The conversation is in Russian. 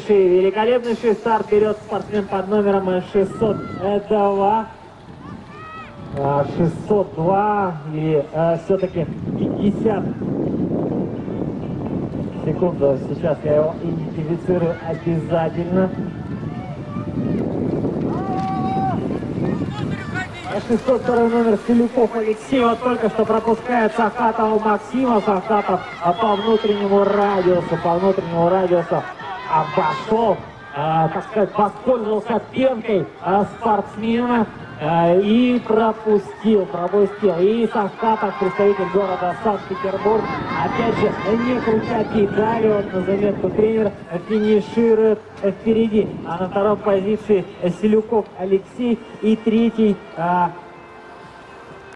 Великолепнейший старт берет спортсмен под номером 602. 602 и все-таки 50 секунд. Сейчас я его идентифицирую обязательно. 602 номер Селюков Алексей. Вот только что пропускает Сахатова Максима. Сахатов по внутреннему радиусу обошел, так сказать, воспользовался пенкой спортсмена и пропустил. И Сахатов, представитель города Санкт-Петербург, опять же, не крутя педали, он на заметку тренер, финиширует впереди. А на второй позиции Селюков Алексей и третий